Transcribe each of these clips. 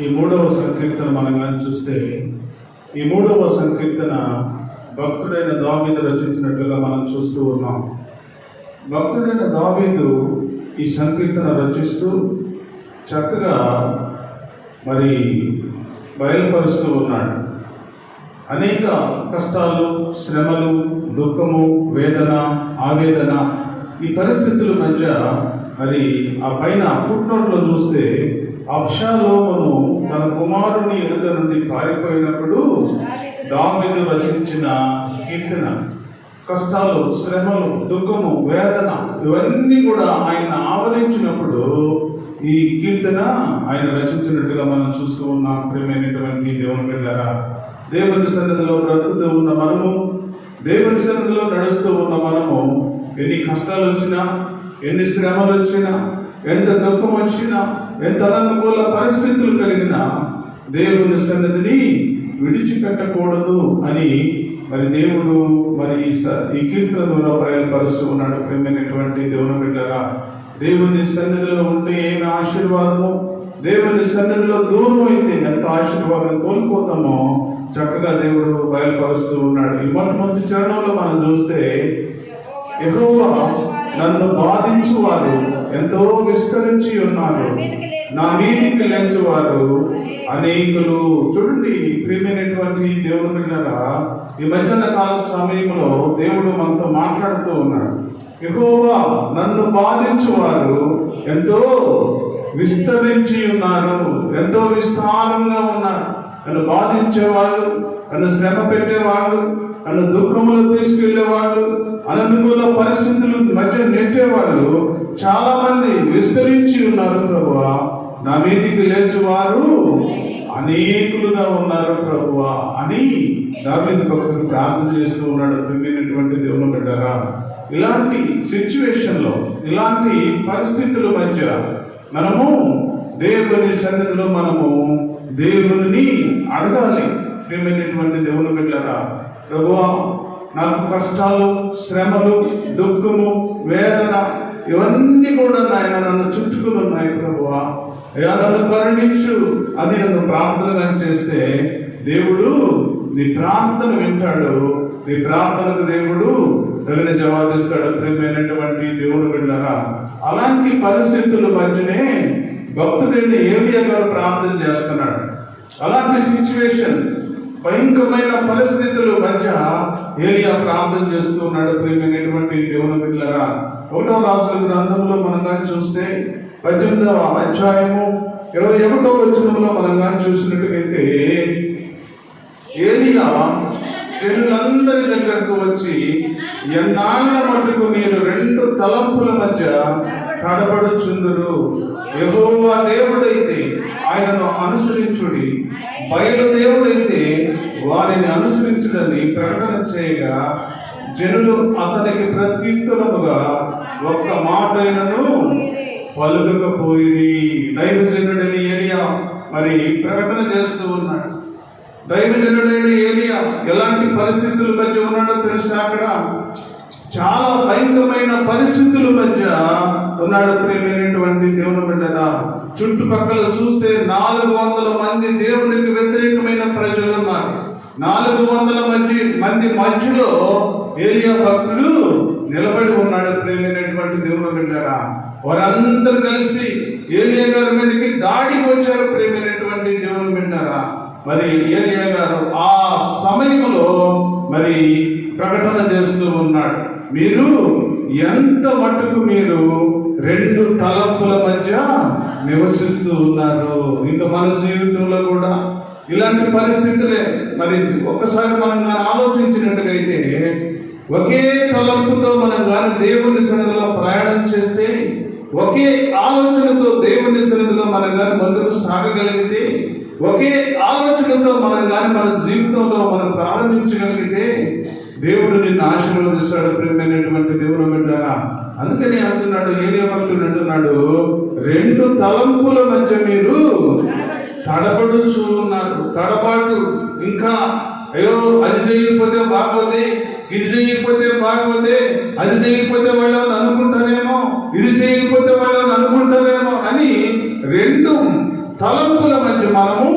ఈ మూడవ సంకీర్తన మనం కానీ చూస్తే, ఈ మూడవ సంకీర్తన భక్తుడైన దావీదు రచించినట్లుగా మనం చూస్తూ ఉన్నాం. భక్తుడైన దావీదు ఈ సంకీర్తన రచిస్తూ చక్కగా మరి బయలుపరుస్తూ ఉన్నాడు. అనేక కష్టాలు, శ్రమలు, దుఃఖము, వేదన, ఆవేదన, ఈ పరిస్థితుల మధ్య మరి ఆ పైన ఫుట్నోట్లో చూస్తే అబ్షాలోమును తన కుమారుని ఎదుట నుండి పారిపోయినప్పుడు దావీదు రచించిన కీర్తన. కష్టాలు, శ్రమలు, దుఃఖము, వేదన ఇవన్నీ కూడా ఆయన ఆవరించినప్పుడు ఈ కీర్తన ఆయన రచించినట్టుగా మనం చూస్తూ ఉన్నాం. ప్రియమైనటువంటి దేవుని బిడ్డలారా, దేవుని సన్నిధిలో బ్రతుకుతూ ఉన్న మనము, దేవుని సన్నిధిలో నడుస్తూ ఉన్న మనము, ఎన్ని కష్టాలు వచ్చినా, ఎన్ని శ్రమలు వచ్చినా, ఎంత దుఃఖం వచ్చినా, ఎంత అనుకూల పరిస్థితులు కలిగినా దేవుని సన్నిధిని విడిచిపెట్టకూడదు అని మరి దేవుడు మరి ఈ కీర్తన ద్వారా బయలుపరుస్తూ ఉన్నాడు. ప్రియమైనటువంటి దేవుని బిడ్డలారా, దేవుని సన్నిధిలో ఉంటే ఏమి ఆశీర్వాదము, దేవుని సన్నిధిలో దూరం అయితే ఎంత ఆశీర్వాదం కోల్పోతామో చక్కగా దేవుడు బయలుపరుస్తూ ఉన్నాడు. ఈ మొట్టమొదటి చరణంలో మనం చూస్తే, యెహోవా నన్ను బాధించువారు ఎంతో విస్తరించి ఉన్నారు, నా మీదికి లేచువారు అనేకులు. చూడండి ప్రియమైనటువంటి దేవుని బిడ్డలారా, ఈ మధ్యాహ్న కాల సమయంలో దేవుడు మనతో మాట్లాడుతూ ఉన్నాడు. యెహోవా నన్ను బాధించువారు ఎంతో విస్తరించి ఉన్నారు, ఎంతో విస్తారంగా ఉన్నారు. నన్ను బాధించేవాళ్ళు, నన్ను శ్రమ పెట్టేవాళ్ళు, నన్ను దుఃఖములు తీసుకెళ్లేవాళ్ళు, అననుకూల పరిస్థితుల మధ్య నెట్టేవాళ్ళు చాలా మంది విస్తరించి ఉన్నారు ప్రభువా. నా మీదికి లేచువారు అనేకులుగా ఉన్నారు ప్రభువా అని దావీదు భక్తుడు ప్రార్థన చేస్తూ ఉన్నాడు. ప్రియమైనటువంటి దేవుని బిడ్డలారా, ఇలాంటి సిచ్యువేషన్లో, ఇలాంటి పరిస్థితుల మధ్య మనము దేవుని సన్నిధిలో మనము దేవుని అడగాలి. ప్రియమైనటువంటి దేవుని బిడ్డలారా, ప్రభువా నాకు కష్టాలు, శ్రమలు, దుఃఖము, వేదన ఇవన్నీ కూడా నాయన నన్ను చుట్టుకుని ఉన్నాయి ప్రభువా, నన్ను కరుణించు అని నన్ను ప్రార్థన చేస్తే దేవుడు నీ ప్రార్థన వింటాడు, నీ ప్రార్థనకు దేవుడు తగిన జవాబిస్తాడు. ప్రియమైనటువంటి దేవుడు బిడ్డలారా, అలాంటి పరిస్థితుల మధ్యనే భక్తుడైన ఏలియా గారు ప్రార్థన చేస్తున్నాడు. అలాంటి సిచ్యువేషన్, భయంకరమైన పరిస్థితుల మధ్య ఏలియా ప్రార్థన చేస్తున్నాడు. ప్రియమైనటువంటి దేవుని బిడ్డలారా, 1వ రాజుల గ్రంథంలో మనం కానీ చూస్తే 18వ అధ్యాయము 21వ వచనంలో మనం కానీ చూసినట్టుగైతే, ఏలియా జనులందరి దగ్గరకు వచ్చి, ఎన్నాళ్ళ మటుకు మీరు 2 తలంపుల మధ్య తడబడుచుందురు, యెహోవా దేవుడైతే ఆయనను అనుసరించుడి, బయలు దేవుడైతే వారిని అనుసరించుడని ప్రకటన చేయగా జనులు అతనికి ప్రత్యుత్తరముగా ఒక్క మాటైనను పలుకకపోయిరి. దైవజనుడైన ఏలియా మరి ప్రకటన చేస్తూ ఉన్నాడు. దైవజనుడైన ఏలియా ఎలాంటి పరిస్థితుల మధ్య ఉన్నాడో తెలుసా? అక్కడ చాలా భయంకరమైన పరిస్థితుల మధ్య ఉన్నాడు. ప్రియమైనటువంటి దేవుని బిడ్డలారా, చుట్టుపక్కల చూస్తే 400 మంది దేవునికి వ్యతిరేకమైన ప్రజలు ఉన్నారు. 400 మంది మధ్యలో ఏలియా భక్తుడు నిలబడి ఉన్నాడు. ప్రియమైనటువంటి దేవుని బిడ్డలారా, వారందరూ కలిసి ఏలియా గారి మీదకి దాడికి వచ్చారు. ప్రియమైనటువంటి దేవుని బిడ్డలారా, మరి ఏలియా గారు ఆ సమయంలో మరి ప్రకటన చేస్తూ ఉన్నాడు, మీరు ఎంత మట్టుకు మీరు 2 తలంపుల మధ్య నివసిస్తూ ఉన్నారు. ఇంకా మన జీవితంలో కూడా ఇలాంటి పరిస్థితులే. మరి ఒక్కసారి మనం కానీ ఆలోచించినట్టుగైతే, ఒకే తలంపుతో మనం కానీ దేవుని సన్నిధిలో ప్రయాణం చేస్తే, ఒకే ఆలోచనతో దేవుని సన్నిధిలో మనం కానీ ముందుకు సాగగలిగితే, ఒకే ఆలోచనతో మనం కానీ మన జీవితంలో మనం ప్రారంభించగలిగితే దేవుడు నిన్ను ఆశీర్వదిస్తాడు. ప్రియమైనటువంటి దేవుని బిడ్డలారా, అందుకని అంటున్నాడు, ఏలియా భక్తుడు అంటున్నాడు, 2 తలంపుల మధ్య మీరు తడబడుచు ఉన్నారు. తడబాటు, ఇంకా అయ్యో అది చేయకపోతే బాగోదే, ఇది చేయకపోతే బాగోదే, అది చేయకపోతే వాళ్ళు అనుకుంటారేమో, ఇది చేయకపోతే వాళ్ళు అనుకుంటారేమో అని 2 తలంపుల మధ్య మనము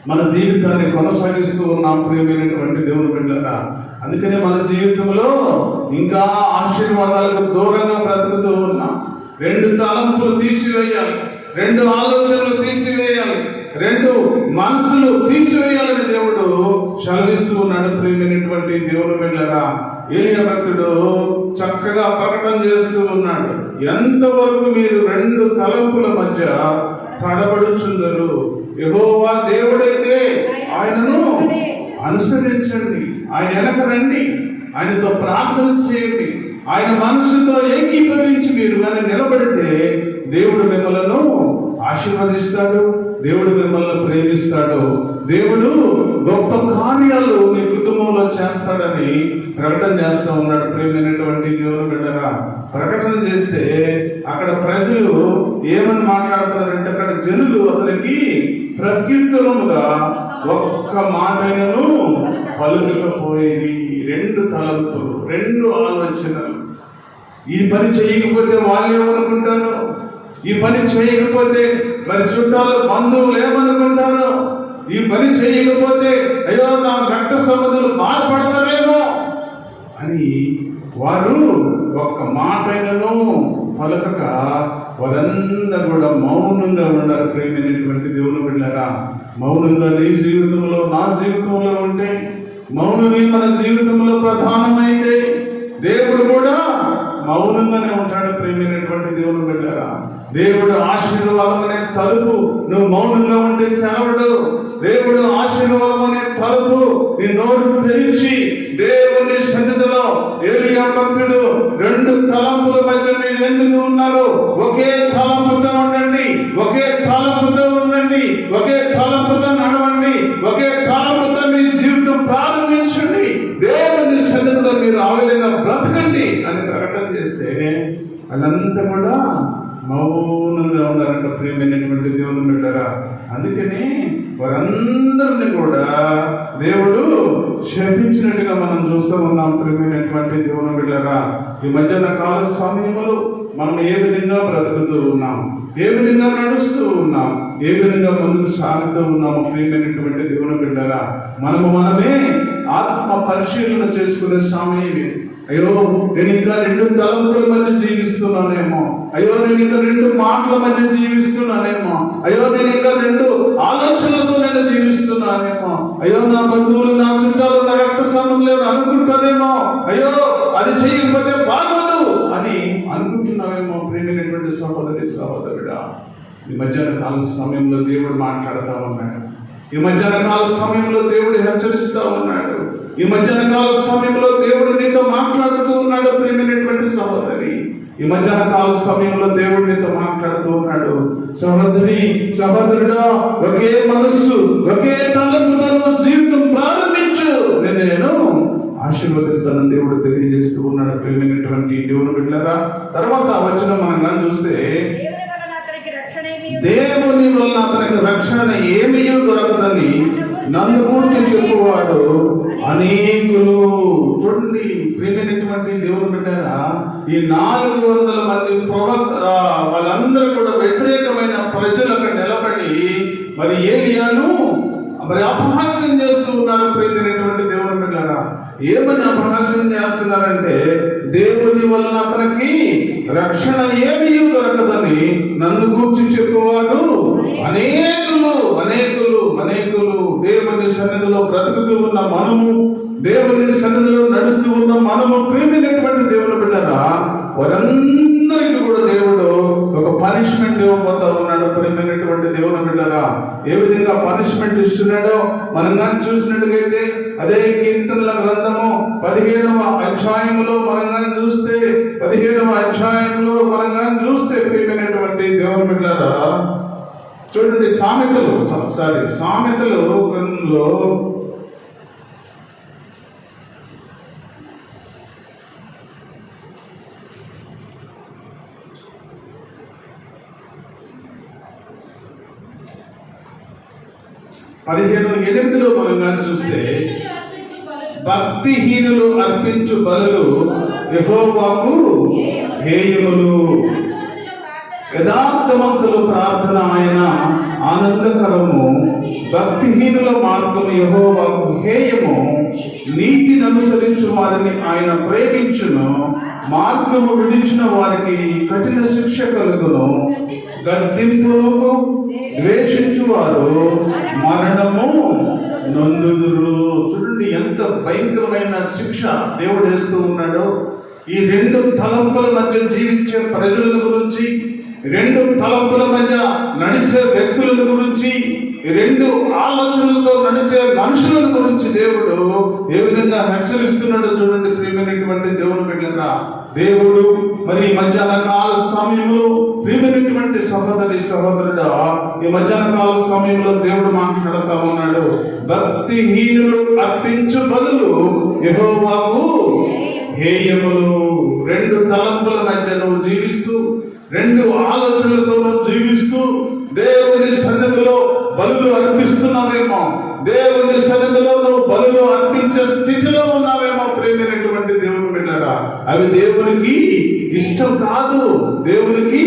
మన జీవితాన్ని కొనసాగిస్తూ ఉన్నాం ప్రియమైనటువంటి దేవుని బిడ్డలారా. అందుకనే మన జీవితంలో ఇంకా ఆశీర్వాదాలకు దూరంగా బ్రతుకుతూ ఉన్నాం. 2 తలంపులు తీసివేయాలి, 2 ఆలోచనలు తీసివేయాలి, 2 మనసులు తీసివేయాలని దేవుడు సెలవిస్తూ ఉన్నాడు ప్రియమైనటువంటి దేవుని బిడ్డలారా. ఏలియా భక్తుడు చక్కగా ప్రకటన చేస్తూ ఉన్నాడు, ఎంతవరకు మీరు 2 తలంపుల మధ్య తడబడుచుందరు? యెహోవా దేవుడైతే ఆయనను అనుసరించండి, ఆయన వెనక రండి, ఆయనతో ప్రార్థన చేయండి, ఆయన మనసుతో ఏకీభవించి మీరు కానీ నిలబడితే దేవుడు మిమ్మల్ని ఆశీర్వదిస్తాడు, దేవుడు మిమ్మల్ని ప్రేమిస్తాడు, దేవుడు గొప్ప కార్యాలు మీ కుటుంబంలో చేస్తాడని ప్రకటన చేస్తూ ఉన్నాడు ప్రియమైనటువంటి దేవుని బిడ్డగా. ప్రకటన చేస్తే అక్కడ ప్రజలు ఏమని మాట్లాడతారంటే, అక్కడ జనులు అతనికి ప్రత్యుత్తరముగా ఒక్క మాటను పలుకకపోయేది. 2 తలంపులు, 2 ఆలోచనలు. ఈ పని చేయకపోతే వాళ్ళు ఏమనుకుంటారు, ఈ పని చేయకపోతే మరి చుట్టాలు బంధువులు ఏమనుకుంటారు, ఈ పని చేయకపోతే అయ్యో నా రక్త సంబంధులు బాధపడతారేమో అని వారు ఒక్క మాటైనను పలకక వారందరూ కూడా మౌనంగా ఉన్నారు ప్రియమైనటువంటి దేవుని బిడ్డలారా. మౌనంగా నీ జీవితంలో నా జీవితంలో ఉంటే, మౌనమే మన జీవితంలో ప్రధానమైతే దేవుడు కూడా మౌనంగానే ఉంటాడు ప్రియమైనటువంటి దేవుని బిడ్డలారా. దేవుడు ఆశీర్వాదం అనే తలుపు నువ్వు మౌనంగా ఉంటే తెరవడు. దేవుడు ఆశీర్వాదం అనే తలుపు నీ నోరు తెరిచి దేవుని సన్నిధిలో ఏలియా భక్తుడు 2 తలంపుల మధ్య మీరు ఎందుకు ఉన్నారు? ఒకే తలంపుతో ఉండండి, ఒకే తలంపుతో ఉండండి, ఒకే తలంపుతో నడవండి, ఒకే తలంపుతో మీ జీవితం ప్రారంభించండి, దేవుని సన్నిధిలో మీరు ఆ విధంగా బ్రతకండి అని ప్రకటన చేస్తే వాళ్ళంతా కూడా మౌనంగా ఉన్నారంట ప్రియమైనటువంటి దేవుని బిడ్డలారా. అందుకని వారందరినీ కూడా దేవుడు శపించినట్టుగా మనం చూస్తూ ఉన్నాం ప్రియమైనటువంటి దేవుని బిడ్డలారా. ఈ మధ్యాహ్న కాల సమయంలో మనం ఏ విధంగా బ్రతుకుతూ ఉన్నాం, ఏ విధంగా నడుస్తూ ఉన్నాం, ఏ విధంగా ముందుకు సాగుతూ ఉన్నాము ప్రియమైనటువంటి దేవుని బిడ్డలారా. మనమే ఆత్మ పరిశీలన చేసుకునే సమయం. అయ్యో నేను ఇంకా 2 తలంపుల మధ్య జీవిస్తున్నానేమో, అయ్యో నేను ఇంకా 2 మాటల మధ్య జీవిస్తున్నానేమో, అయ్యో నేను ఇంకా 2 ఆలోచనలతో నేను జీవిస్తున్నానేమో, అయ్యో నా బంధువులు నా చుట్టాలు నా రక్త సంబంధం లేదు అనుకుంటానేమో, అయ్యో అది చేయకపోతే బాగోదు అని అనుకుంటున్నావేమో ప్రియమైనటువంటి సహోదరి సహోదరుడా. ఈ మధ్యాహ్న కాల సమయంలో దేవుడు మాట్లాడుతూ ఉన్నాడు, ఈ మధ్యాహ్న కాల సమయంలో దేవుడు హెచ్చరిస్తూ ఉన్నాడు, ఈ మధ్యాహ్న కాల సమయంలో దేవుడు నీతో మాట్లాడుతూ ఉన్నాడు ప్రియమైనటువంటి సహోదరి. ఈ మధ్యాహ్న కాల సమయంలో దేవుడు నీతో మాట్లాడుతూ ఉన్నాడు. సహోదరి సహోదరుడా, ఒకే మనస్సు ఒకే తలంపుతో జీవితం ప్రారంభించు, నేను ఆశీర్వదిస్తానని దేవుడు తెలియజేస్తూ ఉన్నాడు ప్రియమైనటువంటి దేవుని బిడ్డలారా. తర్వాత వచ్చిన మనం చూస్తే దేవుని వలన అతనికి రక్షణ ఏమీ దొరకదని నన్ను గురించి చెప్పువాడు అనేకులు. చూడండి ప్రియమైనటువంటి దేవుని బిడ్డలారా, ఈ 400 మంది ప్రవక్త వాళ్ళందరూ కూడా వ్యతిరేకమైన ప్రజలు అక్కడ నిలబడి మరి ఏలియాను మరి అపహాస్యం చేస్తూ ఉన్నారు ప్రియమైనటువంటి దేవుని బిడ్డలారా. ఏమని అపహాస్యం చేస్తున్నారంటే, దేవుని వలన అతనికి రక్షణ ఏమీ దొరకదని నన్ను గూర్చి చెప్పువారు అనేకులు అనేకులు అనేకులు. దేవుని సన్నిధిలో బ్రతుకుతూ ఉన్న మనము, దేవుని సన్నిధిలో నడుస్తూ ఉన్న మనము ప్రియమైనటువంటి దేవుని బిడ్డలారా, వారందరికీ కూడా దేవుడు ఒక పనిష్మెంట్ ఇవ్వబోతా ఉన్నాడు ప్రియమైనటువంటి దేవుని బిడ్డలారా. ఏ విధంగా పనిష్మెంట్ ఇస్తున్నాడో మనం కానీ చూసినట్టుగైతే అదే కీర్తనల గ్రంథము 15వ అధ్యాయంలో మనం కానీ చూస్తే 15వ అధ్యాయంలో మనం కానీ చూస్తే ప్రియమైనటువంటి దేవుని బిడ్డలారా, చూడండి సామెతలు గ్రంథంలో 15:8 మనం కానీ చూస్తే, భక్తిహీనులు అర్పించు బలులు యెహోవాకు హేయములు, యథార్థవంతుల ప్రార్థన ఆయన ఆనందకరము. భక్తిహీనుల మార్గము యెహోవాకు హేయము. నీతిని అనుసరించు వారిని ఆయన ప్రేమించును. మార్గము విడిచిన వారికి కఠిన శిక్ష కలుగును. గద్దింపును ద్వేషించు వారు మరణము నొందుదురు. చూడండి ఎంత భయంకరమైన శిక్ష దేవుడు వేస్తూ ఉన్నాడో. ఈ రెండు తలంపుల మధ్య జీవించే ప్రజల గురించి, రెండు తలంపుల మధ్య నడిచే వ్యక్తుల గురించి, రెండు ఆలోచనలతో నడిచే మనుషుల గురించి దేవుడు ఏ విధంగా హెచ్చరిస్తున్నాడో చూడండి. ప్రియమైనటువంటి దేవుని బిడ్డలారా, దేవుడు మరి మధ్యాహ్న కాల సమయంలో, ప్రియమైనటువంటి సహోదరి సహోదరుడా, ఈ మధ్యాహ్న కాల సమయంలో దేవుడు మాట్లాడుతూ ఉన్నాడు. భక్తిహీనులు అర్పించు బదులు యెహోవాకు హేయములు. రెండు తలంపుల మధ్య నువ్వు జీవిస్తూ, రెండు ఆలోచనలతో నువ్వు జీవిస్తూ, దేవుని సన్నిధిలో బలులు అర్పిస్తున్నావేమో, దేవుని సన్నిధిలో నువ్వు బలులు అర్పించే స్థితిలో ఉన్నావేమో. ప్రేమైనటువంటి దేవుని బిడ్డలారా, అవి దేవునికి ఇష్టం కాదు, దేవునికి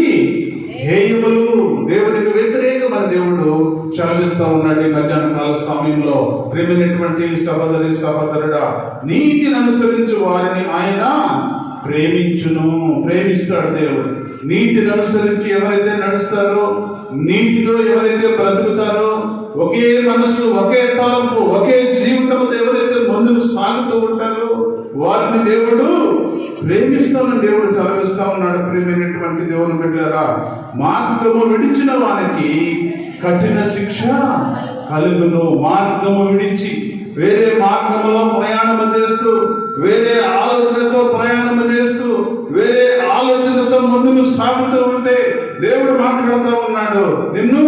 హేయములు, దేవునికి వ్యతిరేకమని దేవుడు చలవిస్తూ ఉన్నాడు ఈ మధ్యాహ్న కాల సమయంలో. ప్రేమైనటువంటి సహోదరి సహోదరుడా, నీతిని అనుసరించు వారిని ఆయన ప్రేమిస్తాడు దేవుడు. నీతిని అనుసరించి ఎవరైతే నడుస్తారో, నీతితో ఎవరైతే బ్రతుకుతారో, ఒకే మనసు, ఒకే తలంపు, ఒకే జీవితంతో ఎవరైతే ముందుకు సాగుతూ ఉంటారో వారిని దేవుడు ప్రేమిస్తామని దేవుడు సెలవిస్తా ఉన్నాడు. ప్రేమైనటువంటి దేవుని బిడ్డలారా, మార్గము విడిచిన వానికి కఠిన శిక్ష కలుగును. మార్గము విడిచి వేరే మార్గంలో ప్రయాణం చేస్తూ, వేరే ఆలోచనతో ప్రయాణం చేస్తూ, వేరే ఆలోచనతో ముందుకు సాగుతూ ఉంటే దేవుడు మాట్లాడుతూ ఉన్నాడు, నిన్ను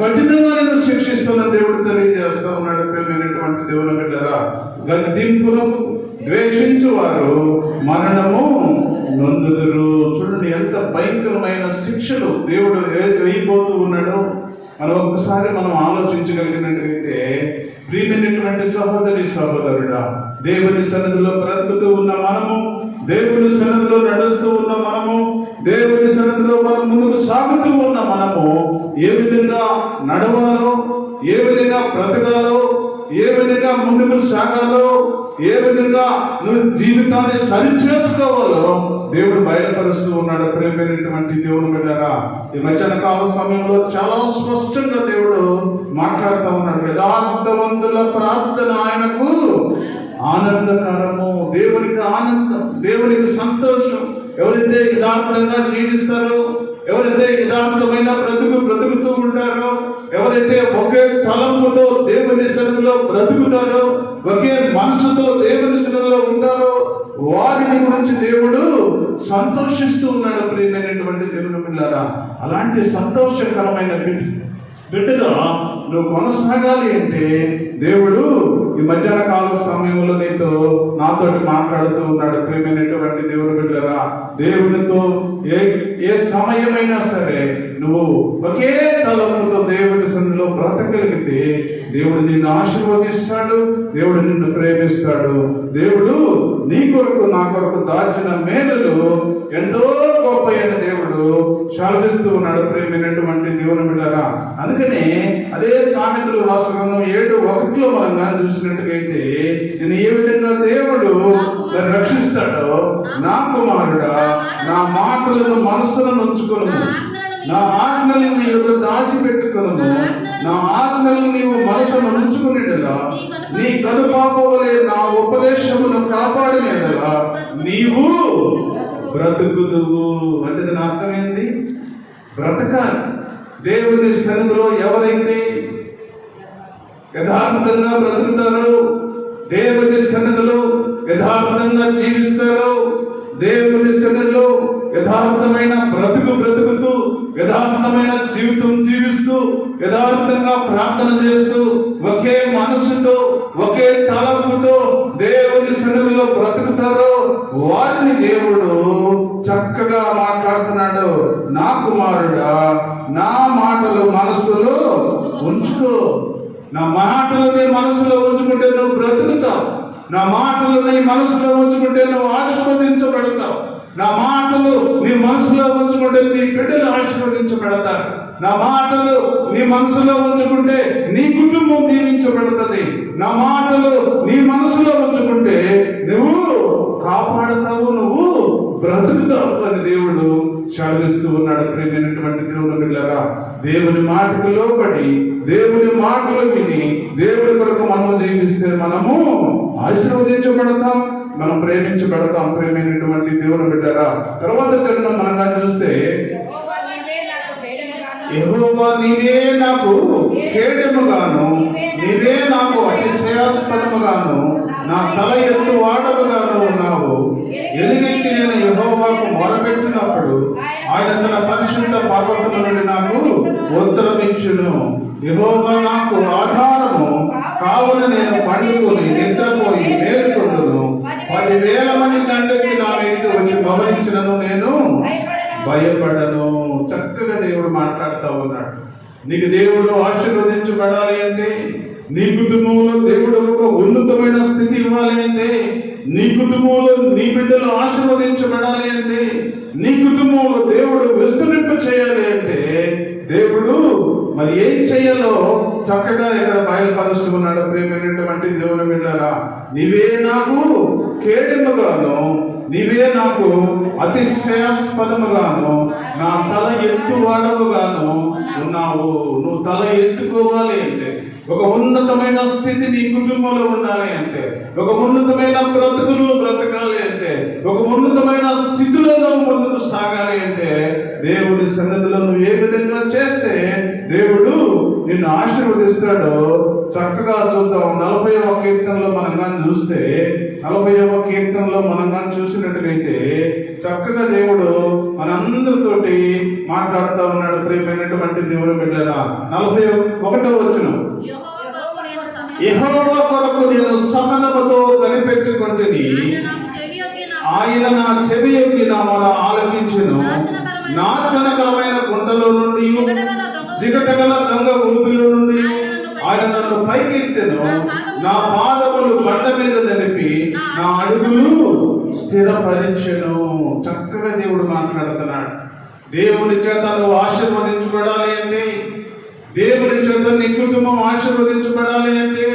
కఠినంగా నిన్ను శిక్షిస్తున్న దేవుడు తెలియజేస్తూ ఉన్నాడు. ప్రియమైనటువంటి దేవుని బిడ్డలారా, గద్దింపులకు ద్వేషించు వారు మరణము నొందుదురు. చూడండి ఎంత భయంకరమైన శిక్షలు దేవుడు వేయబోతూ ఉన్నాడు. మనం ఒక్కసారి మనం ఆలోచించగలిగినట్లయితే, ప్రియమైనటువంటి సహోదరి సహోదరుడా, దేవుని సన్నిధిలో బ్రతుకుతూ ఉన్న మనము, దేవుని సన్నిధిలో నడుస్తూ ఉన్న మనము, దేవుని సన్నిధిలో మనం ముందుకు సాగుతూ ఉన్న మనము ఏ విధంగా నడవాలో, ఏ విధంగా బ్రతకాలో, ఏ విధంగా ముందుకు సాగాలో, ఏ విధంగా నువ్వు జీవితాన్ని సరి చేసుకోవాలో దేవుడు బయలుపరుస్తూ ఉన్నాడు. ప్రేమైనటువంటి దేవుని బిడ్డలారా, ఈ మధ్యాహ్న కాల సమయంలో చాలా స్పష్టంగా దేవుడు మాట్లాడుతూ ఉన్నాడు. యథార్థవంతుల ప్రార్థన ఆయనకు ఆనందకరము. దేవునికి ఆనందం, దేవునికి సంతోషం. ఎవరైతే యథార్థంగా జీవిస్తారో, ఎవరైతే యథార్థమైన బ్రతుకుతూ ఉంటారో, ఎవరైతే ఒకే తలంపుతో దేవుని సన్నిధిలో బ్రతుకుతారో, ఒకే మనసుతో దేవుని సన్నిధిలో ఉంటారో వారిని గురించి దేవుడు సంతోషిస్తూ ఉన్నాడు. ప్రియమైనటువంటి దేవుని బిడ్డలారా, అలాంటి సంతోషకరమైన బిడ్డగా నువ్వు కొనసాగాలి అంటే దేవుడు ఈ మధ్యాహ్న కాల సమయంలో నాతోటి మాట్లాడుతూ ఉన్నాడు. ప్రియమైనటువంటి దేవుని బిడ్డలారా, దేవునితో ఏ సమయమైనా సరే నువ్వు ఒకే తలంపుతో దేవుని సన్నిధిలో బ్రతకగలిగితే దేవుడు నిన్ను ఆశీర్వదిస్తాడు, దేవుడు నిన్ను ప్రేమిస్తాడు. దేవుడు నీ కొరకు నా కొరకు దాచిన మేలులు ఎంతో గొప్ప అయిన దేవుడు చలవిస్తూ ఉన్నాడు. ప్రేమైనటువంటి దేవుని బిడ్డలారా, అందుకనే అదే సామెతలు రాసిన గ్రంథం 7:1 మనం కానీ చూసినట్టుగైతే, నేను ఏ విధంగా దేవుడు రక్షిస్తాడో, నా కుమారుడా నా మాటలను మనసులో ఉంచుకొను, నా ఆజ్ఞలను నీ యొద్ద దాచిపెట్టుకొను, నా ఆజ్ఞలను నీవు మనసును ఉంచుకునేలా, నీ కనుపాపవలే నా ఉపదేశమును కాపాడినేలా నీవు బ్రతుకుదువు. అంటే దాని అర్థం ఏంటి? బ్రతకాలి. దేవుని సన్నిధిలో ఎవరైతే యథార్థంగా బ్రతుకుతారో, దేవుని సన్నిధిలో యథార్థంగా జీవిస్తారో, దేవుని సన్నిధిలో యథార్థమైన బ్రతుకుతూ, యథార్థమైన జీవితం జీవిస్తూ, యథార్థంగా ప్రార్థన చేస్తూ, ఒకే మనసుతో, ఒకే తలంపుతో దేవుని సన్నిధిలో బ్రతుకుతారో వారిని దేవుడు చక్కగా మాట్లాడుతున్నాడు. నా కుమారుడా నా మాటలు మనసులో ఉంచుకో. నా మాటలు నీ మనసులో ఉంచుకుంటే నువ్వు బ్రతుకుతావు. నా మాటలు నీ మనసులో ఉంచుకుంటే నువ్వు ఆశీర్వదించబడతావు. నా మాటలు నీ మనసులో ఉంచుకుంటే నీ బిడ్డలు ఆశీర్వదించబడతారు. నా మాటలు నీ మనసులో ఉంచుకుంటే నీ కుటుంబం దీవించబడుతుంది. నా మాటలు నీ మనసులో ఉంచుకుంటే నువ్వు కాపాడుతావు, నువ్వు బ్రతుకుతావు అని దేవుడు సెలవిస్తూ ఉన్నాడు. ప్రియమైనటువంటి దేవుని బిడ్డలారా, దేవుని మాటకు లోబడి దేవుని మాటలు విని దేవుని కొరకు మనము జీవిస్తే మనము ఆశీర్వదించబడతాం, మనం ప్రేమించబడతాం. ప్రేమైనటువంటి దేవుని బిడ్డలారా, తర్వాత చరణం మనగా చూస్తే యెహోవా నీవే నాకు కేడెముగాను, నీవే నాకు అతిశయాస్పదముగాను, నా తల ఎత్తు వాడముగాను ఉన్నావు. ఎలుగెత్తి నేను యెహోవాకు మొరపెట్టినప్పుడు ఆయన తన పరిశుద్ధ పర్వతము నుండి నాకు ఉత్తరమిచ్చును. యెహోవా నాకు ఆధారము కావున నేను పండుకొని నిద్రపోయి మేలుకొందును. 10,000 మంది దండెత్తి నా మీదకి వచ్చి మోహరించినను నేను భయపడను. చక్కగా దేవుడు మాట్లాడుతూ ఉన్నాడు. నీకు దేవుడు ఆశీర్వదించబడాలి అంటే, నీ కుటుంబంలో దేవుడు ఒక ఉన్నతమైన స్థితి ఇవ్వాలి అంటే, నీ కుటుంబంలో నీ బిడ్డలు ఆశీర్వదించబడాలి అంటే, నీ కుటుంబంలో దేవుడు విస్తరింప చేయాలి అంటే దేవుడు మరి ఏం చేయాలో చక్కగా ఇక్కడ బయలుపరుస్తున్నాడు. ప్రియమైనటువంటి దేవుని బిడ్డలారా, నీవే నాకు కేడెముగాను, నీవే నాకు అతిశయాస్పదముగాను, నా తల ఎత్తువాడవుగాను ఉన్నావు. నువ్వు తల ఎత్తుకోవాలి అంటే, ఒక ఉన్నతమైన స్థితి నీ కుటుంబంలో ఉండాలి అంటే, ఒక ఉన్నతమైన బ్రతుకులు బ్రతకాలి అంటే, ఒక ఉన్నతమైన స్థితిలో నువ్వు ముందుకు సాగాలి అంటే, దేవుడి సన్నిధిలో నువ్వు ఏ విధంగా చేస్తే దేవుడు నిన్ను ఆశీర్వదిస్తాడో చక్కగా చూద్దాం. 40వ కీర్తనలో మనం కానీ చూస్తే, 40వ కీర్తనలో మనం కానీ చూసినట్లయితే చక్కగా దేవుడు మనందరితోటి మాట్లాడుతూ ఉన్నాడు. ప్రియమైనటువంటి దేవుని బిడ్డలారా, 41వ వచనం, యెహోవా కొరకు నేను సహనముతో కనిపెట్టుకొంటిని, ఆయన నా చెవి యొగ్గి నా మొర ఆలకించెను. నాశనకరమైన గుంటలో నుండి జిగటగల దొంగ ఊపిలో నుండి ఆయన నన్ను పైకెత్తెను. నా పాదములు బండ మీద నిలిపి నా అడుగులు స్థిరపరించెను. చక్కగా దేవుడు మాట్లాడుతున్నాడు. దేవుని చేత నువ్వు ఆశీర్వదించబడాలి అంటే, దేవుని చేత నీ కుటుంబం ఆశీర్వదించబడాలి అంటే,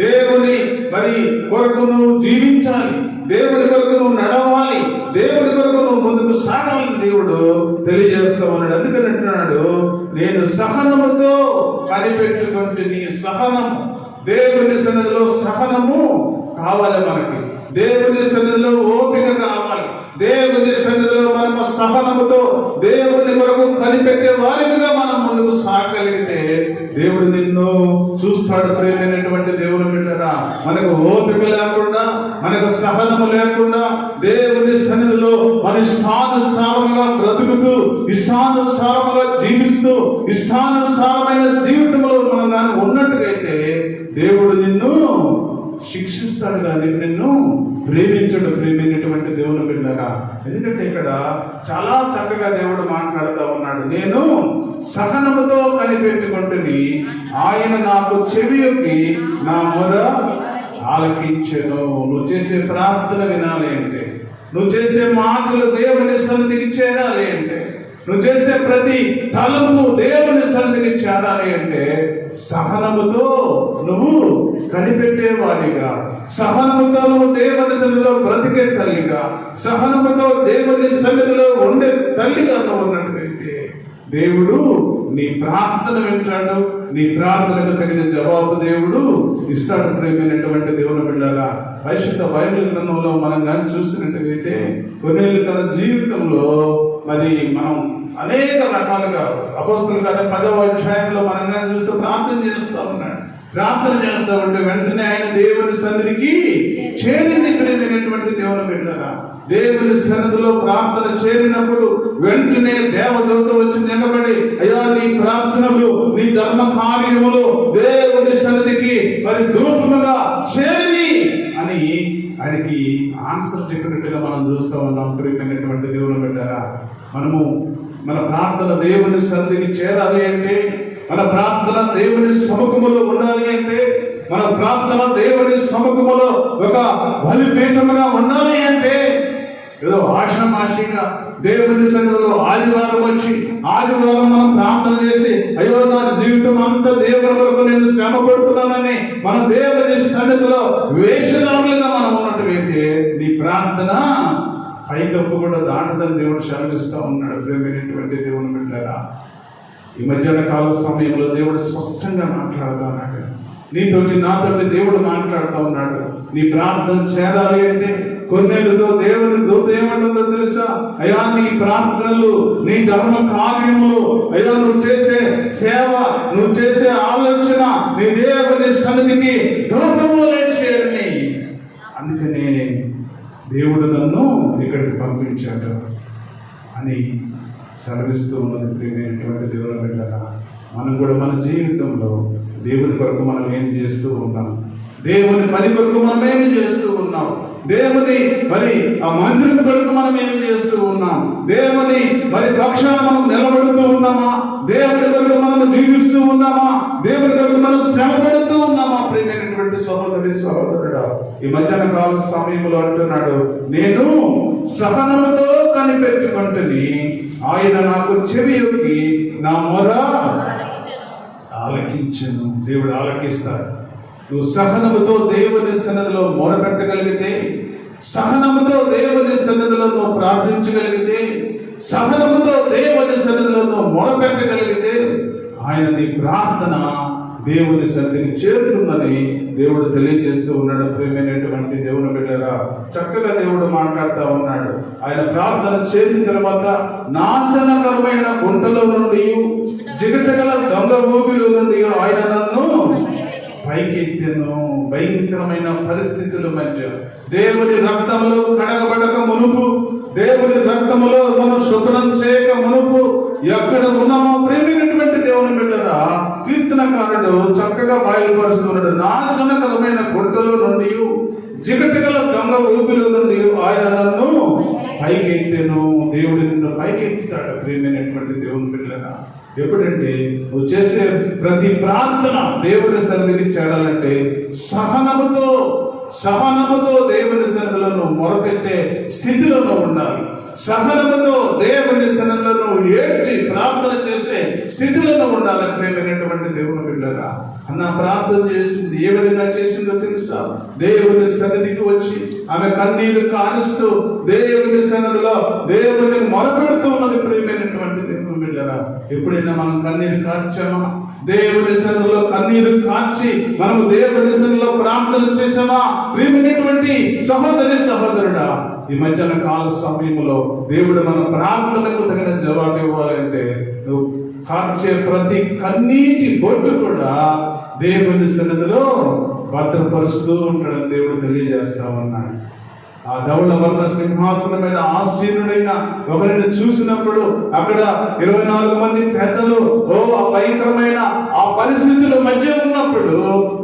దేవుని మరి కొరకు నువ్వు జీవించాలి, దేవుని కొరకు నువ్వు నడవాలి, దేవుని కొరకు నువ్వు ముందుకు సాగాలని దేవుడు తెలియజేస్తూ ఉన్నాడు. అందుకని అంటున్నాడు, నేను సహనముతో కనిపెట్టుకుంటే, నీ సహనం, దేవుని సన్నిధిలో సహనము కావాలి మనకి, దేవుని సన్నిధిలో ఓపిక కావాలి, దేవుని సన్నిధిలో మనము సహనముతో దేవుని కొరకు కనిపెట్టే వారిగా మనం ముందుకు సాగలిగితే దేవుడు నిన్ను చూస్తాడు. ప్రియమైనటువంటి దేవుని బిడ్డరా, మనకు ఓపిక లేకుండా, మనకు సహనము లేకుండా దేవుని సన్నిధిలో మన ఇష్టానుసారముగా బ్రతుకుతూ, ఇష్టానుసారముగా జీవిస్తూ, ఇష్టానుసారమైన జీవితంలో మనం కానీ ఉన్నట్టుగైతే దేవుడు నిన్ను శిక్షిస్తాడు కానీ నిన్ను ప్రేమించడు. ప్రేమైనటువంటి దేవుని బిడ్డరా, ఎందుకంటే ఇక్కడ చాలా చక్కగా దేవుడు మాట్లాడుతూ ఉన్నాడు. నేను సహనముతో కనిపెట్టుకుంటుని, ఆయన నాకు చెవి యొగ్గి నా మొర ఆలకించెను. నువ్వు చేసే ప్రార్థన వినాలి అంటే, నువ్వు చేసే మాటలు దేవుని సన్నిధికి చేరాలి అంటే, నువ్వు చేసే ప్రతి తలంపు దేవుని సన్నిధికి చేరాలి అంటే సహనముతో నువ్వు కనిపెట్టేవాడిగా, సహనముతో నువ్వు దేవుని సన్నిధిలో బ్రతికే తల్లిగా, సహనముతో దేవుని సన్నిధిలో ఉండే తల్లిగా నువ్వు ఉన్నట్లయితే దేవుడు నీ ప్రార్థన వింటాడు, నీ ప్రార్థనకు తగిన జవాబు దేవుడు ఇస్తాడు. ప్రేమైనటువంటి దేవుని బిడ్డలారా, పరిశుద్ధ బైబిల్ గ్రంథంలో మనం కానీ చూసినట్లయితే కొన్నేళ్ళు తన జీవితంలో మరి మనం అనేక రకాలుగా అపోస్తలుల కార్యం 10వ అధ్యాయంలో మనం కానీ చూస్తూ ప్రార్థన చేస్తూ ఉన్నాడు. ప్రార్థన చేస్తూ ఉంటే వెంటనే ఆయన దేవుని సన్నిధికి చేరింది. ప్రేమైనటువంటి దేవుని బిడ్డలారా, దేవుని సన్నిధిలో ప్రార్థన చేరినప్పుడు వెంటనే దేవదూత వచ్చి నిలబడి, అయ్యా నీ ప్రార్థనలు, నీ ధర్మ కార్యములు దేవుని సన్నిధికి మరి దూరముగా చేరి అని ఆయనకి ఆన్సర్ చెప్పినట్టుగా మనం చూస్తూ ఉన్నాం. ప్రియమైనటువంటి దేవుని బిడ్డలారా, మనము మన ప్రార్థన దేవుని సన్నిధికి చేరాలి అంటే, మన ప్రార్థన దేవుని సముఖములో ఉండాలి అంటే, మన ప్రార్థన దేవుని సముఖములో ఒక బలిపీఠముగా ఉండాలి అంటే ఏదో ఆషామాషిగా దేవుని సన్నిధిలో ఆదివారం వచ్చి ఆదివారం మనం ప్రార్థన చేసి అయ్యో నా జీవితం అంతా దేవుని వరకు నేను శ్రమ పడుతున్నానని మన దేవుని సన్నిధిలో వేషధారులుగా మనం ఉన్నట్టువైతే నీ ప్రార్థన పైకప్పు కూడా దాటదని దేవుడు సెలవిస్తూ ఉన్నాడు. ప్రేమైనటువంటి దేవుని బిడ్డలారా, ఈ మధ్యాహ్న కాల సమయంలో దేవుడు స్పష్టంగా మాట్లాడుతూ ఉన్నాడు. నీతోటి నాతోటి దేవుడు మాట్లాడుతూ ఉన్నాడు. నీ ప్రార్థన చేరాలి అంటే కొన్నేళ్ళతో దేవుని దూత ఏమంటుందో తెలుసా? అయ్యా నీ ప్రార్థనలు, నీ ధర్మ కార్యములు, అయ్యా నువ్వు చేసే సేవ, నువ్వు చేసే ఆలోచన నీ దేవుని సన్నిధికి దూతములే చేరని. అందుకనే దేవుడు నన్ను ఇక్కడికి పంపించాడు అని సెలవిస్తూ ఉన్నది. ప్రియమైనటువంటి దేవుని బిడ్డలారా, మనం కూడా మన జీవితంలో దేవుని కొరకు మనం ఏం చేస్తూ ఉన్నాం? దేవుని పని కొరకు మనం ఏం చేస్తూ ఉన్నాం? దేవుని మరి ఆ మందిరం కొరకు మనం ఏం చేస్తూ ఉన్నాం? దేవుని మరి పక్షాన మనం నిలబడుతూ ఉన్నామా? దేవుని కొరకు మనం జీవిస్తూ ఉన్నామా? దేవుని కొరకు మనం శ్రమ పడుతూ ఉన్నామా? ప్రియమైనటువంటి సహోదరి సహోదరుడా, ఈ మధ్యాహ్న కాల సమయంలో అంటున్నాడు, నేను సహనముతో కనిపెట్టుకుంటుని ఆయన నాకు చెవి యొక్కి నా మొర ఆలకించను. దేవుడు ఆలకిస్తాడు. నువ్వు సహనముతో దేవుని సన్నిధిలో మొరపెట్టగలిగితే, సహనముతో దేవుని సన్నిధిలో నువ్వు ప్రార్థించగలిగితే, సహనముతో దేవుని సన్నిధిలో నువ్వు మొరపెట్టగలిగితే ఆయన నీ ప్రార్థన దేవుని సన్నిధికి చేరుతుందని దేవుడు తెలియజేస్తూ ఉన్నాడు. ప్రియమైనటువంటి దేవుని బిడ్డలారా, చక్కగా దేవుడు మాట్లాడుతూ ఉన్నాడు. ఆయన ప్రార్థన చేసిన తర్వాత నాశనకరమైన గుంటలో నుండి, జిగటగల దొంగ ఊపిలో నుండి ఆయన నన్ను పైకెత్తెను. భయంకరమైన పరిస్థితుల మధ్య దేవుని రక్తంలో కడగబడక మునుపు, దేవుని రక్తంలో మనం శుభ్రం చేయక మునుపు ఎక్కడ ఉన్నామో ప్రేమైనటువంటి దేవుని బిడ్డరా, కీర్తనకారుడు చక్కగా బయలుపరుస్తున్నాడు. నాశనకరమైన గుంటలో నుండి, జిగటగల దొంగ ఊపిలో నుండి ఆయన నన్ను పైకెత్తెను. దేవుడు నిన్ను పైకెత్తుతాడు. ప్రేమైనటువంటి దేవుని బిడ్డరా, ఎప్పుడంటే నువ్వు చేసే ప్రతి ప్రార్థన దేవుని సన్నిధికి చేరాలంటే సహనముతో దేవుని సన్నిధిలో నువ్వు మొరపెట్టే స్థితిలో నువ్వు ఉండాలి. సహనముతో దేవుని సన్నిధిలో నువ్వు ఏడ్చి ప్రార్థన చేసే స్థితిలో నువ్వు ఉండాలి. ప్రేమైనటువంటి దేవుని బిడ్డలారా, అన్న ప్రార్థన చేసింది ఏ విధంగా చేసిందో తెలుసా? దేవుని సన్నిధికి వచ్చి ఆమె కన్నీరు కారుస్తూ దేవుని సన్నిధిలో దేవుని మొరపెడుతూ ఉన్నది. ప్రియమైనటువంటి దేవుని బిడ్డలారా, ఎప్పుడైనా మనం కన్నీరు కార్చామా? దేవుని సన్నిధిలో కన్నీరు కార్చి మనము దేవుని సన్నిధిలో ప్రార్థన చేసామా? ప్రియమైనటువంటి సహోదరి సహోదరుడా, ఈ మధ్యాహ్న కాల సమయంలో దేవుడు మన ప్రార్థనకు తగిన జవాబు ఇవ్వాలంటే నువ్వు కార్చే ప్రతి కన్నీటి బొట్టు కూడా దేవుని సన్నిధిలో భద్రపరుస్తూ ఉంటాడని దేవుడు తెలియజేస్తా ఉన్నాడు. ఆ ధవళ వర్ణ సింహాసనం మీద ఆసీనుడైన ఒకరిని చూసినప్పుడు అక్కడ 24 మంది పెద్దలు ఆ భయంకరమైన ఆ పరిస్థితుల మధ్య ఉన్నప్పుడు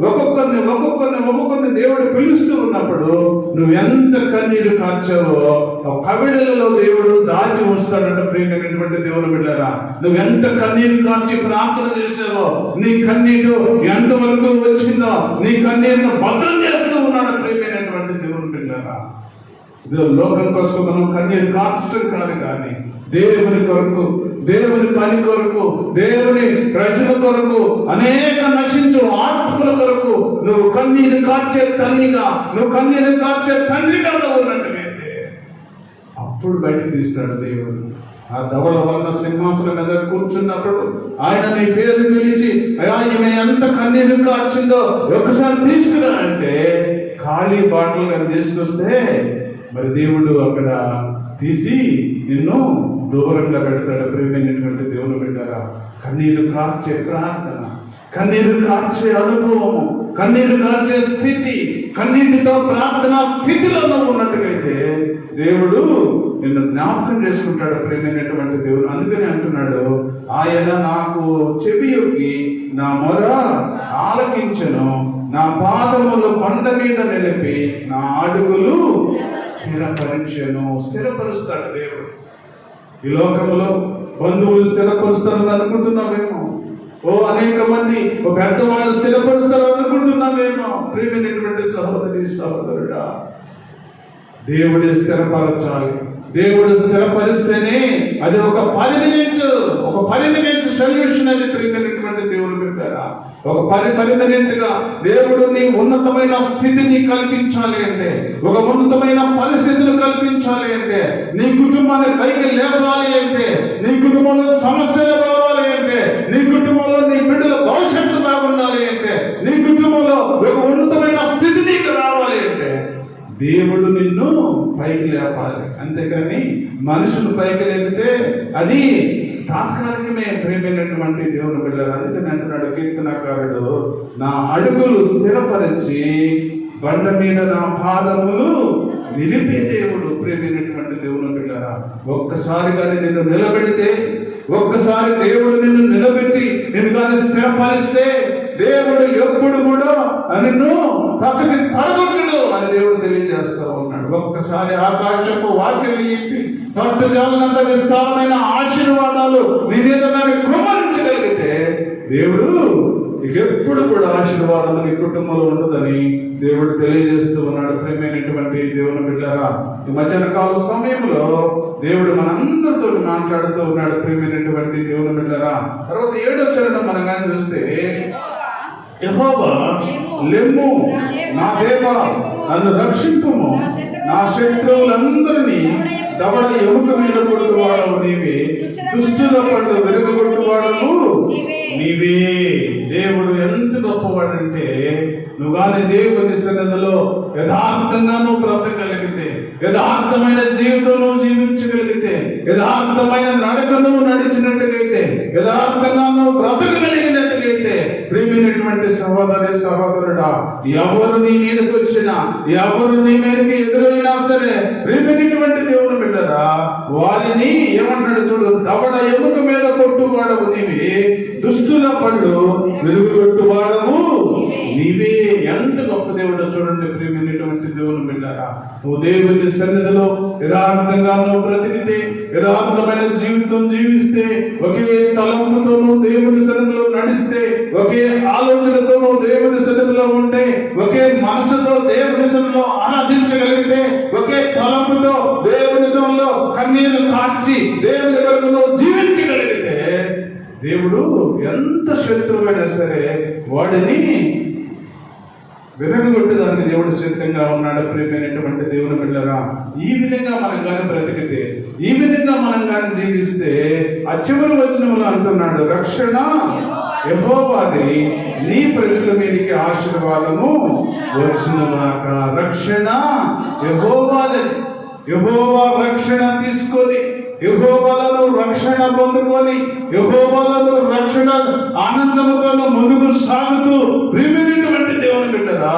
ఒక్కొక్కరిని దేవుడు పిలుస్తూ ఉన్నప్పుడు నువ్వు ఎంత కన్నీరు కార్చావో ఆ కవిడలలో దేవుడు దాచి ఉంచుతాడంట. ప్రియమైనటువంటి దేవుని బిడ్డలారా, నువ్వు ఎంత కన్నీరు కార్చి ప్రార్థన చేసావో నీ కన్నీరు ఎంతవరకు వచ్చిందో నీ కన్నీరును భద్రం చేస్తూ ఉన్నాడు. ప్రియమైనటువంటి దేవుని బిడ్డలారా, లోకం కోసం మనం కన్నీరు కార్చడం కాదు, కానీ దేవుని కొరకు, దేవుని పని కొరకు, దేవుని ప్రజల కొరకు, అనేక నశించు ఆత్మల కొరకు నువ్వు కన్నీరు కార్చే తల్లిగా, నువ్వు కన్నీరు కార్చే తండ్రిగా నువ్వు ఉన్నట్టువైతే అప్పుడు బయటకు తీస్తాడు దేవుడు. ఆ ధవళ వర్ణ సింహాసనం మీద కూర్చున్నప్పుడు ఆయన నీ పేరు పిలిచి అయ్యా ఈమె ఎంత కన్నీరు కార్చిందో ఒకసారి తీసుకురా అంటే ఖాళీ బాటలు కానీ తీసుకొస్తే మరి దేవుడు అక్కడ తీసి నిన్ను దూరంగా పెడతాడు. ప్రియమైనటువంటి దేవుని బిడ్డలారా, కన్నీరు కార్చే ప్రార్థన, కన్నీరు కార్చే అనుభవము, కన్నీరు కార్చే స్థితి, కన్నీటితో ప్రార్థన స్థితిలో నువ్వు ఉన్నట్టుగైతే దేవుడు నిన్ను జ్ఞాపకం చేసుకుంటాడు. ప్రియమైనటువంటి దేవుడు అందుకని అంటున్నాడు, ఆయన నాకు చెవి యొక్కి నా మొర ఆలకించెను, నా పాదములు కొండ మీద నిలిపి నా అడుగులు స్థిరపరుస్తాడు దేవుడు. ఈ లోకంలో బంధువులు స్థిరపరుస్తారని అనుకుంటున్నావేమో, అనేక మంది పెద్దవాళ్ళు స్థిరపరుస్తారు అనుకుంటున్నావేమో. ప్రియమైనటువంటి సహోదరి సహోదరుడా, దేవుడు స్థిరపరచాలి. దేవుడు స్థిరపరిస్తేనే అది ఒక పర్మనెంట్ సొల్యూషన్. అది ప్రియమైనటువంటి దేవుడు పెట్టారా, ఒక పర్మనెంట్ గా దేవుడు నీ ఉన్నతమైన స్థితిని కల్పించాలి అంటే, ఒక ఉన్నతమైన పరిస్థితులు కల్పించాలి అంటే, నీ కుటుంబాన్ని పైకి లేపాలి అంటే, నీ కుటుంబంలో సమస్యలు రావాలి అంటే, నీ కుటుంబంలో నీ బిడ్డల భవిష్యత్తు బాగుండాలి అంటే, నీ కుటుంబంలో ఒక ఉన్నతమైన స్థితి నీకు రావాలి అంటే దేవుడు నిన్ను పైకి లేపాలి. అంతేకాని మనుషులు పైకి లేపితే అది తాత్కాలికమే. ప్రేమైనటువంటి దేవుని బిడ్డలు, అందుకని అంటున్నాడు కీర్తనకారుడు, నా అడుగులు స్థిరపరిచి బండ మీద నా పాదములు నిలిపే దేవుడు. ప్రేమైనటువంటి దేవుని బిడ్డరా, ఒక్కసారి కానీ నిన్ను నిలబెడితే, ఒక్కసారి దేవుడు నిన్ను నిలబెట్టి నిన్ను కానీ స్థిరపరిస్తే దేవుడు ఎప్పుడు కూడా నిన్ను పక్కకి పడగొట్టడు అని దేవుడు తెలియజేస్తా ఉన్నాడు. ఒక్కసారి ఆకాశపు వాక్యం ఇప్పి పట్టుదలనంత విస్తారమైన ఆశీర్వాదాలు నీ మీద కుమ్మరించగలిగితే దేవుడు ఎప్పుడు కూడా ఆశీర్వాదం నీ కుటుంబంలో ఉండదని దేవుడు తెలియజేస్తూ ఉన్నాడు. ప్రేమైనటువంటి దేవుని బిడ్డలారా, ఈ మధ్యాహ్న కాల సమయంలో దేవుడు మనందరితో మాట్లాడుతూ ఉన్నాడు. ప్రేమైనటువంటి దేవుని బిడ్డలారా, తర్వాత 7వ చరణం మనం కానీ చూస్తే, యెహోవా లెమ్ము, నా దేవా నన్ను రక్షింపుము, నా శత్రువులందరినీ దవడ ఎముక మీద కొట్టువాడవు నీవే, దుష్టుల పళ్ళు వెలుగొట్టువాడవు నీవే. దేవుడు ఎంత గొప్పవాడంటే, నువ్వు కానీ దేవుని సన్నిధిలో యథార్థంగా నువ్వు బ్రతకగలిగితే, యథార్థమైన జీవితం నువ్వు జీవించగలిగితే, యథార్థమైన నడకను నడిచినట్టుగైతే, యథార్థంగా నువ్వు బ్రతకగలిగినట్టుగైతే, ప్రియమైనటువంటి సహోదరి సహోదరుడా, ఎవరు నీ మీదకి వచ్చినా, ఎవరు నీ మీదకి ఎదురైనా సరే, ప్రియమైనటువంటి దేవుని బిడ్డరా, వారిని ఏమంటాడు చూడు, దవడ ఎముక మీద కొట్టువాడవు నీవే, దుష్టుల పళ్ళు వెలుగొట్టువాడవు నీవే. ఎంత గొప్ప దేవుడో చూడండి. ప్రియమైనటువంటి దేవుని బిడ్డరా, నువ్వు దేవుని సన్నిధిలో యథార్థంగా నువ్వు బ్రతికితే, యథార్థమైన జీవితం జీవిస్తే, ఒకే తలంపుతో నువ్వు దేవుని సన్నిధిలో నడిస్తే, ఒకే ఆలోచనతో నువ్వు దేవుని సన్నిధిలో ఉంటే, ఒకే మనసుతో దేవుని సన్నిధిలో ఆరాధించగలిగితే, ఒకే తలంపుతో దేవుని సన్నిధిలో కన్నీళ్లు కార్చి దేవుని వరకు నువ్వు జీవించగలిగితే, దేవుడు ఎంత శత్రువైనా సరే వాడిని వెనకగొట్టేదానికి దేవుడు సిద్ధంగా ఉన్నాడు. ప్రియమైనటువంటి దేవుని బిడ్డలారా, ఈ విధంగా మనం కానీ బ్రతికితే, ఈ విధంగా మనం కానీ జీవిస్తే, ఆ చివరి వచనములో అంటున్నాడు, రక్షణ యెహోవాది, నీ ప్రజల మీదకి ఆశీర్వాదము వచ్చునుగాక. రక్షణ యెహోవాది. యెహోవా రక్షణ తీసుకొని, యెహోవాలో రక్షణ పొందుకొని, యెహోవాలో రక్షణ ఆనందముతో ముందుకు సాగుతూ, ప్రియమైనటువంటి దేవుని బిడ్డరా,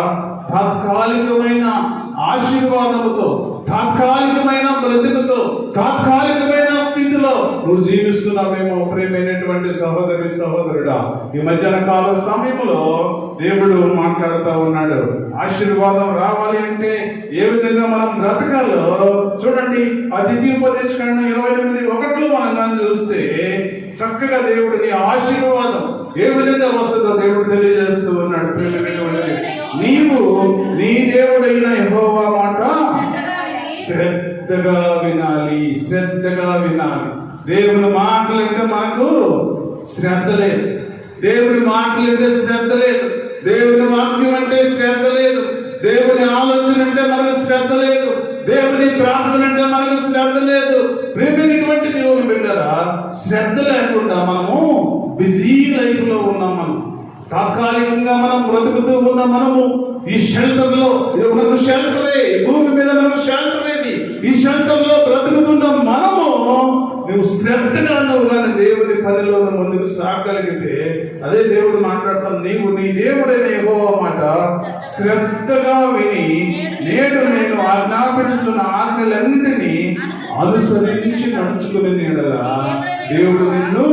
తాత్కాలికమైన ఆశీర్వాదముతో, తాత్కాలికమైన బ్రతుకుతో, తాత్కాలికమైన స్థితిలో నువ్వు జీవిస్తున్నావేమో. ప్రియమైనటువంటి సహోదరి సహోదరుడా, ఈ మధ్యాహ్న కాల సమయంలో దేవుడు మాట్లాడుతూ ఉన్నాడు. ఆశీర్వాదం రావాలి అంటే ఏ విధంగా మనం బ్రతకాలో చూడండి. ఆ ద్వితీయోపదేశకాండం 28:1 మనం కానీ చూస్తే చక్కగా దేవుడిని ఆశీర్వాదం ఏ విధంగా వస్తుందో దేవుడు తెలియజేస్తూ ఉన్నాడు. ప్రియమైనటువంటి, నీవు నీ దేవుడైన యెహోవా మాట శ్రద్ధగా వినాలి, శ్రద్ధగా వినాలి. దేవుని మాటలంటే మనకు శ్రద్ధ లేదు, దేవుని మాటలంటే శ్రద్ధ లేదు, దేవుని వాక్యం అంటే శ్రద్ధ లేదు, దేవుని ఆలోచన అంటే మనకు శ్రద్ధ లేదు, దేవుని ప్రార్థన అంటే మనకు శ్రద్ధ లేదు. ప్రియమైనటువంటి దేవుని బిడ్డరా, శ్రద్ధ లేకుండా మనము బిజీ లైఫ్ లో ఉన్నాం. మనం తాత్కాలికంగా మనం బ్రతుకుతూ ఉన్న మనము ఈ షెల్టర్ లో, ఇది మనకు షెల్టరే, భూమి మీద మనకు షెల్టర్ ఏది, ఈ షెల్టర్ లో బ్రతుకుతున్న మనము నువ్వు శ్రద్ధగా నువ్వు కానీ దేవుని పనిలో ముందుకు సాగలిగితే, అదే దేవుడు మాట్లాడతాను, నీవు నీ దేవుడైన యెహోవా మాట శ్రద్ధగా విని నేడు నేను ఆజ్ఞాపించుతున్న ఆజ్ఞలన్నింటినీ అనుసరించి నడుచుకునే నీడలా దేవుడు నిన్ను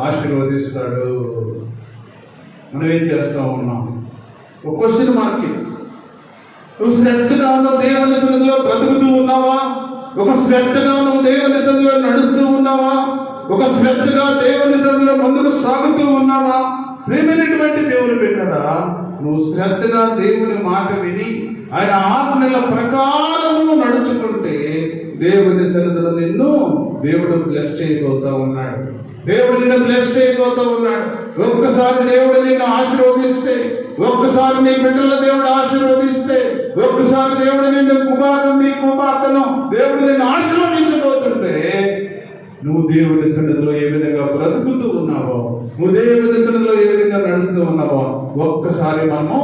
ఆశీర్వదిస్తాడు. మనం ఏం చేస్తా ఉన్నాం? ఒక క్వశ్చన్ మార్క్. నువ్వు శ్రద్ధగా నువ్వు దేవుని సన్నిధిలో బ్రతుకుతూ ఉన్నావా? ఒక శ్రద్ధగా నువ్వు దేవుని సన్నిధిలో నడుస్తూ ఉన్నావా? ఒక శ్రద్ధగా దేవుని సన్నిధిలో ముందుకు సాగుతూ ఉన్నావా? ప్రియమైనటువంటి దేవుని బిడ్డరా, నువ్వు శ్రద్ధగా దేవుని మాట విని ఆయన ఆజ్ఞల ప్రకారము నడుచుకుంటే దేవుని సన్నిధిలో నిన్ను దేవుడు బ్లెస్ చేయబోతా ఉన్నాడు. దేవుడు నిన్ను బ్లెస్ చేయబోతా ఉన్నాడు. ఒక్కసారి దేవుడు నిన్ను ఆశీర్వదిస్తే, ఒక్కసారి నీ బిడ్డల దేవుడు ఆశీర్వదిస్తే, ఒక్కసారి దేవుడు నిన్ను నీ కుమార్తెను దేవుడు నిన్ను ఆశీర్వదించబోతుంటే, నువ్వు దేవుని సన్నిధిలో ఏ విధంగా బ్రతుకుతూ ఉన్నావో, నువ్వు దేవుని సన్నిధిలో ఏ విధంగా నడుస్తూ ఉన్నావో ఒక్కసారి మనము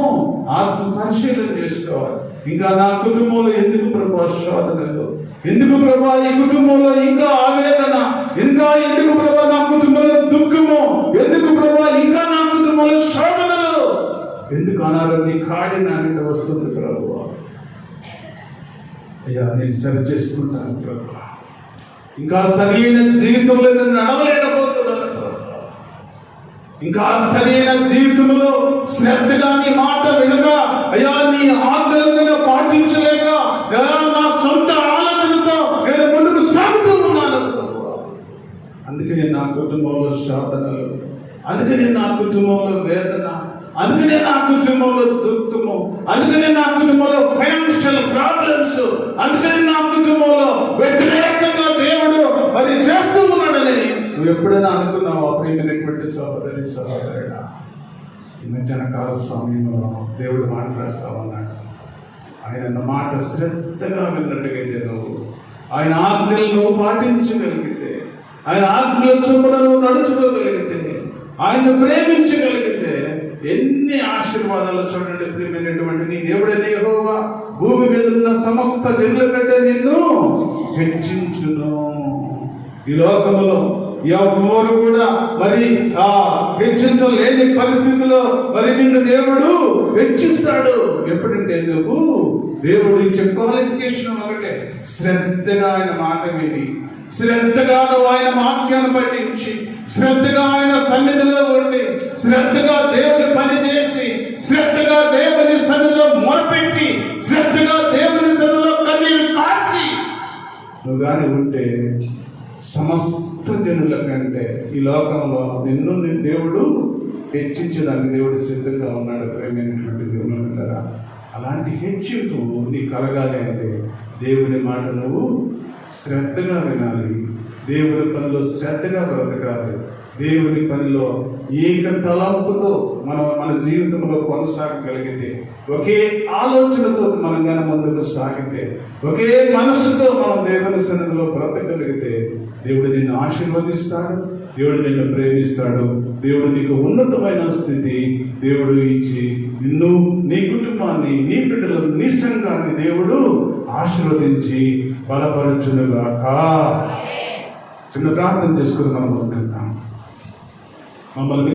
ఆత్మ పరిశీలన చేసుకోవాలి. ఇంకా నా కుటుంబంలో ఎందుకు ప్రభా శోధనలు, ఎందుకు ప్రభా ఈ కుటుంబంలో ఇంకా ఆవేదన, ఇంకా ఎందుకు ప్రభా నా కుటుంబంలో దుఃఖము, ఎందుకు ప్రభా ఇంకా నా కుటుంబంలో శోధనలు, ఎందుకు అనారోగ్య కాడి నా మీద వస్తుంది ప్రభు. అయ్యా నేను సరి చేసుకుంటాను ప్రభు. ఇంకా సరైన జీవితంలో నడవలేకపోతున్నాను. ఇంకా సరైన జీవితంలో శ్రద్ధగా నీ మాట వినక, అయ్యా నీ ఆజ్ఞలను పాటించలేక, నా సొంత ఆలోచనతో నేను ముందుకు సాగుతూ ఉన్నాను. అందుకనే నా కుటుంబంలో శోధనలు, అందుకనే నా కుటుంబంలో వేదన, అందుకనే నా కుటుంబంలో దుఃఖము, అందుకనే నా కుటుంబంలో ఫైనాన్షియల్ ప్రాబ్లమ్స్, అందుకనే నా కుటుంబంలో వ్యతిరేకంగా దేవుడు మరి చేస్తూ ఉన్నాడని నువ్వు ఎప్పుడైనా అనుకున్నావా? ప్రియమైనటువంటి సహోదరి సహోదరుడా, ఈ మధ్యాహ్న కాల సమయంలో దేవుడు మాట్లాడుతూ ఉన్నాడు. ఆయన మాట శ్రద్ధగా విన్నట్టుగైతే నువ్వు ఆయన ఆజ్ఞలను పాటించగలిగితే, ఆయన ఆజ్ఞల చొప్పున నువ్వు నడుచుకోగలిగితే, ఆయన ప్రేమించగలిగితే ఎన్ని ఆశీర్వాదాలు చూడండి. ప్రియమైనటువంటి నీ దేవుడైన యెహోవా భూమి మీద ఉన్న సమస్త జనుల కంటే నిన్ను హెచ్చించును. ఈ లోకములో ఎవరు కూడా మరి హెచ్చించలేని పరిస్థితిలో మరి నిన్ను దేవుడు హెచ్చిస్తాడు. ఎప్పుడంటే నువ్వు దేవుడు ఇచ్చే క్వాలిఫికేషన్ ఒకటే, శ్రద్ధగా ఆయన మాట విని, శ్రద్ధగా నువ్వు ఆయన వాక్యాన్ని పఠించి, శ్రద్ధగా ఆయన సన్నిధిలో ఉండి, శ్రద్ధగా దేవుని పని చేసి, శ్రద్ధగా దేవుని సన్నిధిలో మొరపెట్టి, శ్రద్ధగా దేవుని సన్నిధిలో కన్నీరు కాచి నువ్వు కానీ ఉంటే సమస్త జనుల కంటే ఈ లోకంలో నిన్ను దేవుడు హెచ్చించడానికి దేవుడు సిద్ధంగా ఉన్నాడు. ప్రేమైనటువంటి దేవుని బిడ్డలారా, అలాంటి హెచ్చింపు నీకు కలగాలి అంటే దేవుని మాట నువ్వు శ్రద్ధగా వినాలి, దేవుని పనిలో శ్రద్ధగా బ్రతకాలి, దేవుని పనిలో ఏక తలంపుతో మన జీవితంలో కొనసాగగలిగితే, ఒకే ఆలోచనతో మనం కానీ ముందుకు సాగితే, ఒకే మనస్సుతో మనం దేవుని సన్నిధిలో బ్రతకగలిగితే దేవుడు నిన్ను ఆశీర్వదిస్తాడు, దేవుడు నిన్ను ప్రేమిస్తాడు, దేవుడు నీకు ఉన్నతమైన స్థితి దేవుడు ఇచ్చి నిన్ను, నీ కుటుంబాన్ని, నీ బిడ్డలను, నీ సంఘాన్ని దేవుడు ఆశీర్వదించి బలపరచునుగాక. చిన్న ప్రార్థన చేసుకుని మనం వెళ్తాం. మమ్మల్ని